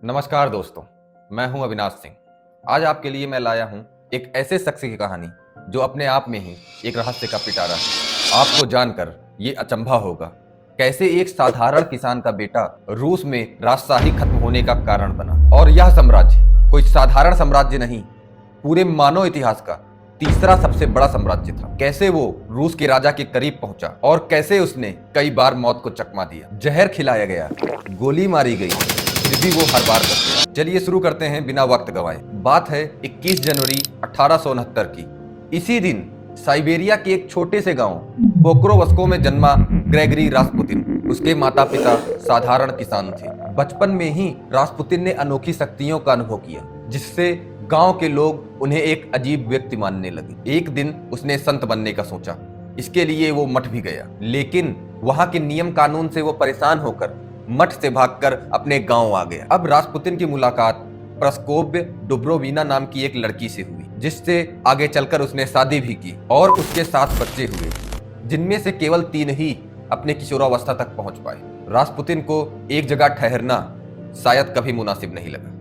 नमस्कार दोस्तों, मैं हूं अविनाश सिंह। आज आपके लिए मैं लाया हूं एक ऐसे शख्स की कहानी जो अपने आप में ही एक रहस्य का पिटारा है। आपको जानकर ये अचंभा होगा कैसे एक साधारण किसान का बेटा रूस में राजशाही खत्म होने का कारण बना। और यह साम्राज्य कोई साधारण साम्राज्य नहीं, पूरे मानव इतिहास का तीसरा सबसे बड़ा साम्राज्य था। कैसे वो रूस के राजा के करीब पहुंचा और कैसे उसने कई बार मौत को चकमा दिया, जहर खिलाया गया, गोली मारी गई, फिर भी वो हर बार करते हैं। चलिए शुरू करते हैं बिना वक्त गवाए। बात है 21 जनवरी 1869 की। इसी दिन साइबेरिया के एक छोटे से गांव पोक्रोवस्को में जन्मा ग्रेगरी रास्पुतिन। उसके माता पिता साधारण किसान थे। बचपन में ही रास्पुतिन ने अनोखी शक्तियों का अनुभव किया, जिससे गांव के लोग उन्हें एक अजीब व्यक्ति मानने लगे। एक दिन उसने संत बनने का सोचा। इसके लिए वो मठ भी गया, लेकिन वहां के नियम कानून से वो परेशान होकर मठ से भागकर अपने गांव आ गया। अब रास्पुतिन की मुलाकात प्रस्कोव्य डुब्रोविना नाम की एक लड़की से हुई, जिससे आगे चलकर उसने शादी भी की और उसके 7 बच्चे हुए, जिनमें से केवल 3 ही अपने किशोरावस्था तक पहुंच पाए। रास्पुतिन को एक जगह ठहरना शायद कभी मुनासिब नहीं लगा,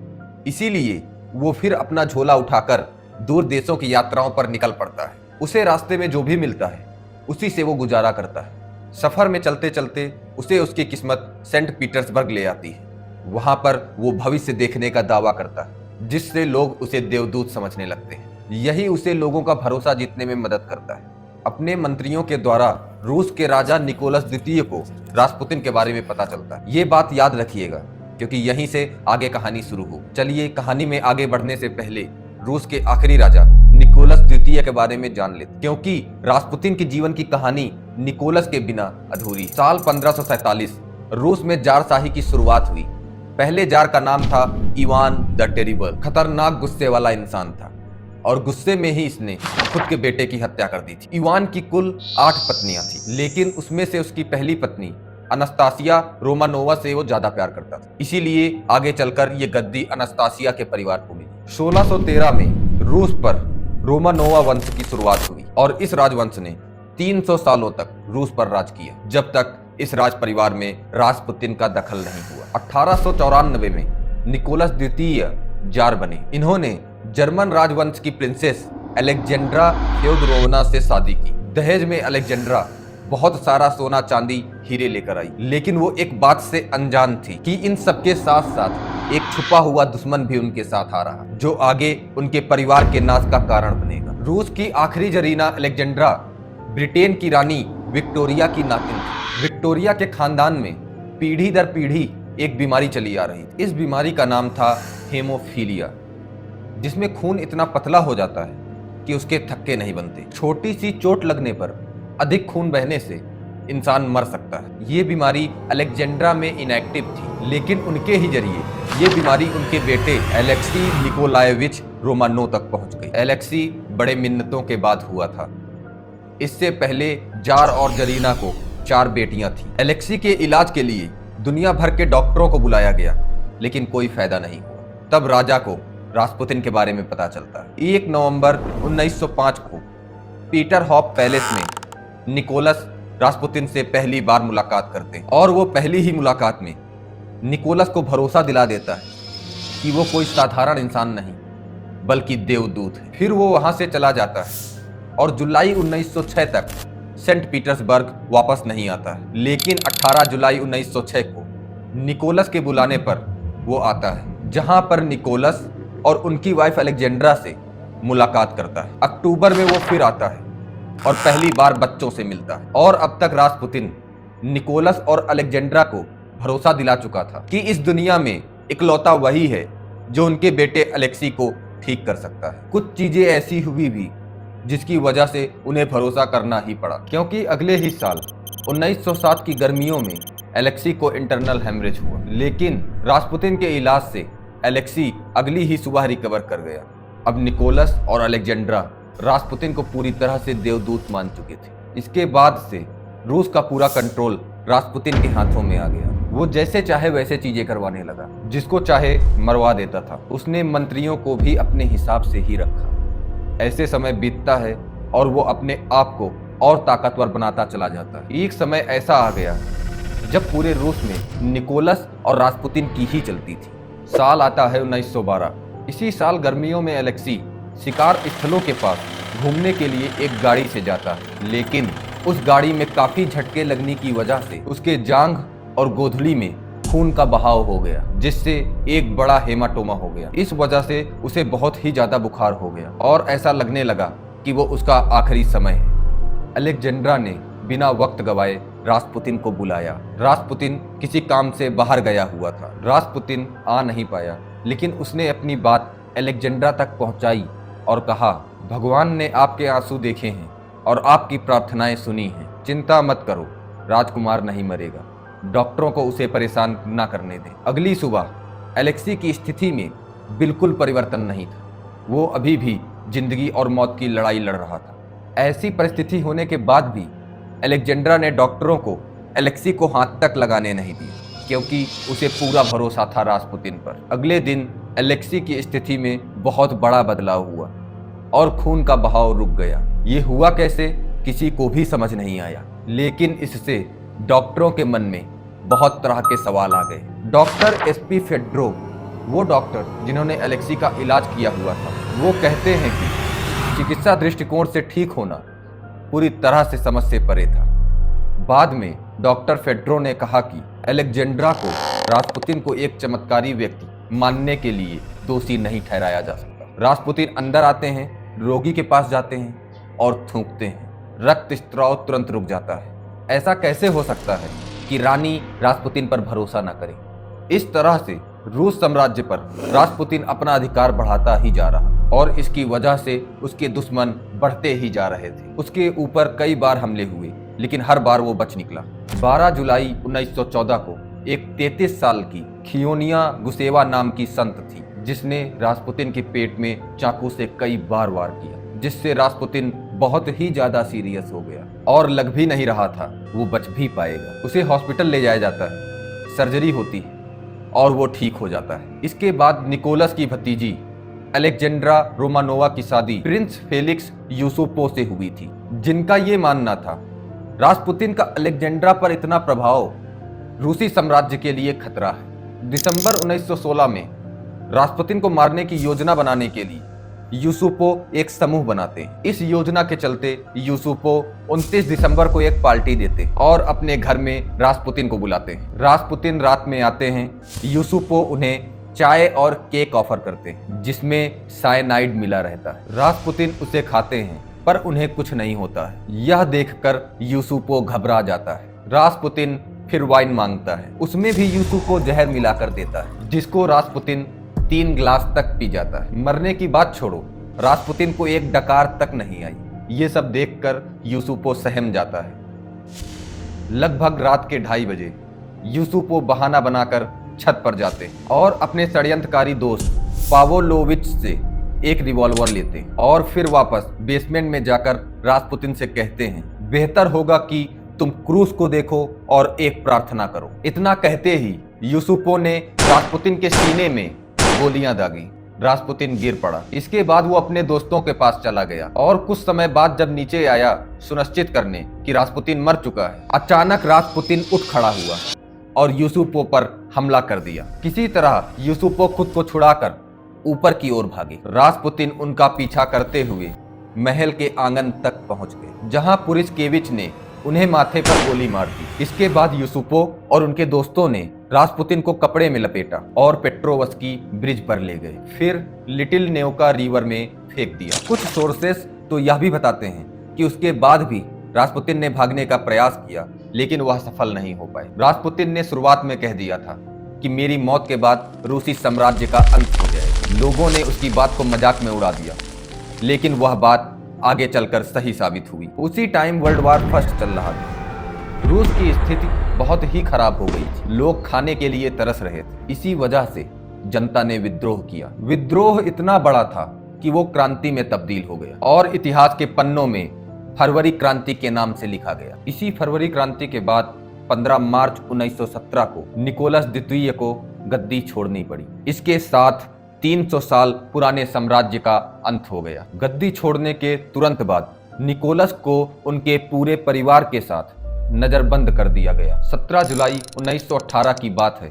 इसीलिए वो फिर अपना झोला उठाकर दूर देशों की यात्राओं पर निकल पड़ता है। उसे रास्ते में जो भी मिलता है उसी से वो गुजारा करता है। सफर में चलते चलते उसे उसकी किस्मत सेंट पीटर्सबर्ग ले आती है। वहां पर वो भविष्य देखने का दावा करता है, जिससे लोग उसे देवदूत समझने लगते हैं। यही उसे लोगों का भरोसा जीतने में मदद करता है। अपने मंत्रियों के द्वारा रूस के राजा निकोलस द्वितीय को रास्पुतिन के बारे में पता चलता है। ये बात याद रखिएगा, क्योंकि यहीं से आगे कहानी शुरू हो। चलिए कहानी में आगे बढ़ने से पहले रूस के आखिरी राजा निकोलस द्वितीय के बारे में जान लेते, क्योंकि रास्पुतिन के जीवन की कहानी निकोलस के बिना अधूरी। साल 1547 रूस में जारशाही की शुरुआत हुई। पहले जार का नाम था इवान द टेरिबल। खतरनाक गुस्से वाला इंसान था और गुस्से में ही इसने खुद के बेटे की हत्या कर दी थी। इवान की कुल 8 पत्नियां थी, लेकिन उसमें से उसकी पहली पत्नी अनास्तासिया रोमानोवा से वो ज्यादा प्यार करता था। इसीलिए आगे चलकर ये गद्दी अनास्तासिया के परिवार को मिली। 1613 में रूस पर रोमानोवा वंश की शुरुआत हुई और इस राजवंश ने 300 सालों तक रूस पर राज किया, जब तक इस राज परिवार में रास्पुतिन का दखल नहीं हुआ। 1894 में निकोलस द्वितीय जार बने। इन्होंने जर्मन राजवंश की प्रिंसेस अलेक्जेंड्रा फ्योदोरोवना से शादी की। दहेज में अलेक्जेंड्रा बहुत सारा सोना चांदी हीरे लेकर आई, लेकिन वो एक बात से अनजान थी कि इन सबके साथ साथ एक छुपा हुआ दुश्मन भी उनके साथ आ रहा, जो आगे उनके परिवार के नाश का कारण बनेगा। रूस की आखिरी जरीना अलेक्जेंड्रा ब्रिटेन की रानी विक्टोरिया की नातिन थी। विक्टोरिया के खानदान में पीढ़ी दर पीढ़ी एक बीमारी चली आ रही थी। इस बीमारी का नाम था हेमोफीलिया, जिसमें खून इतना पतला हो जाता है कि उसके थक्के नहीं बनते। छोटी सी चोट लगने पर अधिक खून बहने से इंसान मर सकता है। ये बीमारी अलेक्जेंड्रा में इनएक्टिव थी, लेकिन उनके ही जरिए ये बीमारी उनके बेटे एलेक्सी निकोलाएविच रोमानोव तक पहुंच गई। एलेक्सी बड़े मिन्नतों के बाद हुआ था। इससे पहले जार और जरीना को 4 बेटियां थीं। एलेक्सी के इलाज के लिए दुनिया भर के डॉक्टरों को बुलाया गया, लेकिन कोई फायदा नहीं हुआ। तब राजा को रास्पुतिन के बारे में पता चलता है। 1 नवंबर 1905 को पीटरहॉफ पैलेस में निकोलस रास्पुतिन से पहली बार मुलाकात करते हैं और वो पहली ही मुलाकात में निकोलस को भरोसा दिला देता है कि वो कोई साधारण इंसान नहीं बल्कि देवदूत है। फिर वो वहां से चला जाता है और जुलाई 1906 तक सेंट पीटर्सबर्ग वापस नहीं आता है। लेकिन 18 जुलाई 1906 को निकोलस के बुलाने पर वो आता है, जहां पर निकोलस और उनकी वाइफ अलेक्जेंड्रा से मुलाकात करता है। अक्टूबर में वो फिर आता है और पहली बार बच्चों से मिलता है। और अब तक रास्पुतिन निकोलस और अलेक्जेंड्रा को भरोसा दिला चुका था कि इस दुनिया में इकलौता वही है जो उनके बेटे अलेक्सी को ठीक कर सकता है। कुछ चीजें ऐसी हुई भी जिसकी वजह से उन्हें भरोसा करना ही पड़ा, क्योंकि अगले ही साल 1907 की गर्मियों में एलेक्सी को इंटरनल हेमरेज हुआ, लेकिन रास्पुतिन के इलाज से एलेक्सी अगली ही सुबह रिकवर कर गया। अब निकोलस और अलेक्जेंड्रा रास्पुतिन को पूरी तरह से देवदूत मान चुके थे। इसके बाद से रूस का पूरा कंट्रोल रास्पुतिन के हाथों में आ गया। वो जैसे चाहे वैसे चीजें करवाने लगा, जिसको चाहे मरवा देता था। उसने मंत्रियों को भी अपने हिसाब से ही रखा। ऐसे समय बीतता है और वो अपने आप को और ताकतवर बनाता चला जाता है। एक समय ऐसा आ गया जब पूरे रूस में निकोलस और रास्पुतिन की ही चलती थी। साल आता है 1912। इसी साल गर्मियों में एलेक्सी शिकार स्थलों के पास घूमने के लिए एक गाड़ी से जाता है, लेकिन उस गाड़ी में काफी झटके लगने की वजह से उसके जांघ और गोधड़ी में खून का बहाव हो गया, जिससे एक बड़ा हेमाटोमा हो गया। इस वजह से उसे बहुत ही ज्यादा बुखार हो गया और ऐसा लगने लगा कि वो उसका आखिरी समय है। अलेक्जेंड्रा ने बिना वक्त गवाए रास्पुतिन को बुलाया। रास्पुतिन किसी काम से बाहर गया हुआ था। रास्पुतिन आ नहीं पाया, लेकिन उसने अपनी बात अलेक्जेंड्रा तक पहुंचाई और कहा, भगवान ने आपके आंसू देखे हैं और आपकी प्रार्थनाएं सुनी हैं। चिंता मत करो, राजकुमार नहीं मरेगा। डॉक्टरों को उसे परेशान न करने दें। अगली सुबह एलेक्सी की स्थिति में बिल्कुल परिवर्तन नहीं था। वो अभी भी जिंदगी और मौत की लड़ाई लड़ रहा था। ऐसी परिस्थिति होने के बाद भी अलेक्जेंड्रा ने डॉक्टरों को एलेक्सी को हाथ तक लगाने नहीं दिए, क्योंकि उसे पूरा भरोसा था रास्पुतिन पर। अगले दिन एलेक्सी की स्थिति में बहुत बड़ा बदलाव हुआ और खून का बहाव रुक गया। ये हुआ कैसे, किसी को भी समझ नहीं आया, लेकिन इससे डॉक्टरों के मन में बहुत तरह के सवाल आ गए। डॉक्टर एसपी फेड्रो, वो डॉक्टर जिन्होंने एलेक्सी का इलाज किया हुआ था, वो कहते हैं कि चिकित्सा दृष्टिकोण से ठीक होना पूरी तरह से समझ से परे था। बाद में डॉक्टर फेड्रो ने कहा कि अलेक्जेंड्रा को रास्पुतिन को एक चमत्कारी व्यक्ति मानने के लिए दोषी नहीं ठहराया जा सकता। रास्पुतिन अंदर आते हैं, रोगी के पास जाते हैं और थूकते हैं। रक्तस्राव तुरंत रुक जाता है। ऐसा कैसे हो सकता है कि रानी रास्पुतिन पर भरोसा न करे? इस तरह से रूस साम्राज्य पर रास्पुतिन अपना अधिकार बढ़ाता ही जा रहा और इसकी वजह से उसके दुश्मन बढ़ते ही जा रहे थे। उसके ऊपर कई बार हमले हुए, लेकिन हर बार वो बच निकला। 12 जुलाई 1914 को एक 33 साल की खियोनिया गुसेवा नाम की संत थी, जिसने रास्पुतिन के पेट में चाकू से कई बार वार किया, जिससे रास्पुतिन बहुत ही ज्यादा सीरियस हो गया और लग भी नहीं रहा था वो बच भी पाएगा। उसे हॉस्पिटल ले जाया जाता है, सर्जरी होती है और वो ठीक हो जाता है। इसके बाद निकोलस की भतीजी अलेक्जेंड्रा रोमानोवा की शादी प्रिंस फेलिक्स यूसुपो से हुई थी, जिनका ये मानना था रास्पुतिन का अलेक्जेंड्रा पर इतना प्रभाव रूसी साम्राज्य के लिए खतरा है। दिसंबर 1916 में रास्पुतिन को मारने की योजना बनाने के लिए यूसुपो एक समूह बनाते हैं। इस योजना के चलते यूसुपो 29 दिसंबर को एक पार्टी देते और अपने घर में रास्पुतिन को बुलाते हैं। रास्पुतिन रात में आते हैं। यूसुपो उन्हें चाय और केक ऑफर करते हैं, जिसमें साइनाइड मिला रहता है। रास्पुतिन उसे खाते हैं, पर उन्हें कुछ नहीं होता है। यह देखकर यूसुपो घबरा जाता है। रास्पुतिन फिर वाइन मांगता है, उसमें भी यूसुपो जहर मिलाकर देता है, जिसको रास्पुतिन 3 ग्लास तक पी जाता है। मरने की बात छोड़ो, रास्पुतिन को एक डकार तक नहीं आई। ये सब देखकर यूसुपो सहम जाता है। लगभग रात के 2:30 बजे यूसुपो बहाना बनाकर छत पर जाते हैं और अपने षड्यंत्रकारी दोस्त पावोलोविच से एक रिवॉल्वर लेते हैं और फिर वापस बेसमेंट में जाकर रास्पुतिन से कहते हैं, बेहतर होगा कि तुम क्रूस को देखो और एक प्रार्थना करो। इतना कहते ही यूसुपो ने रास्पुतिन के सीने में गोलियां दागी। रास्पुतिन गिर पड़ा। इसके बाद वो अपने दोस्तों के पास चला गया और कुछ समय बाद जब नीचे आया सुनिश्चित करने कि रास्पुतिन मर चुका है, अचानक रास्पुतिन उठ खड़ा हुआ और यूसुपो पर हमला कर दिया। किसी तरह यूसुपो खुद को छुड़ाकर ऊपर की ओर भागे। रास्पुतिन उनका पीछा करते हुए महल के आंगन तक पहुंच गए, जहां पुरिस्केविच ने उन्हें माथे पर गोली मार दी। इसके बाद यूसुपो और उनके दोस्तों ने रास्पुतिन को कपड़े में लपेटा और पेट्रोवस्की ब्रिज पर ले गए, फिर लिटिल नेवका रिवर में फेंक दिया। कुछ सोर्सेस तो यह भी बताते हैं कि उसके बाद भी रास्पुतिन ने भागने का प्रयास किया, लेकिन वह सफल नहीं हो पाए। रास्पुतिन ने शुरुआत में कह दिया था कि मेरी मौत के बाद रूसी साम्राज्य का अंत हो जाएगा। लोगों ने उसकी बात को मजाक में उड़ा दिया, लेकिन वह बात आगे चलकर सही साबित हुई। उसी टाइम वर्ल्ड वार फर्स्ट चल रहा था। रूस की स्थिति बहुत ही खराब हो गई थी। लोग खाने के लिए तरस रहे थे। इसी वजह से जनता ने विद्रोह किया। विद्रोह इतना बड़ा था कि वो क्रांति में तब्दील हो गया और इतिहास के पन्नों में फरवरी क्रांति के नाम से लिखा गया। इसी फरवरी क्रांति के बाद 15 मार्च 1917 को निकोलस द्वितीय को गद्दी छोड़नी पड़ी। इसके साथ 300 साल पुराने साम्राज्य का अंत हो गया। गद्दी छोड़ने के तुरंत बाद निकोलस को उनके पूरे परिवार के साथ नजरबंद कर दिया गया। 17 जुलाई 1918 की बात है।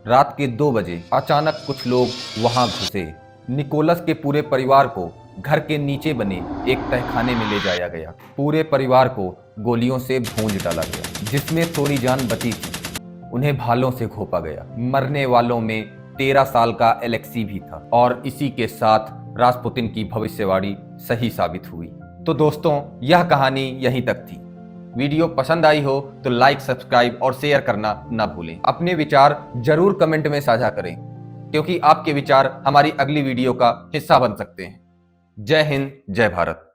रात के 2 बजे अचानक कुछ लोग वहां घुसे। निकोलस के पूरे परिवार को घर के नीचे बने एक तहखाने में ले जाया गया। पूरे परिवार को गोलियों से भूंज डाला गया, जिसमें थोड़ी जान बची थी उन्हें भालों से घोंपा गया। मरने वालों में 13 साल का एलेक्सी भी था और इसी के साथ रास्पुतिन की भविष्यवाणी सही साबित हुई। तो दोस्तों, यह कहानी यहीं तक थी। वीडियो पसंद आई हो तो लाइक, सब्सक्राइब और शेयर करना ना भूलें। अपने विचार जरूर कमेंट में साझा करें, क्योंकि आपके विचार हमारी अगली वीडियो का हिस्सा बन सकते हैं। जय हिंद, जय भारत।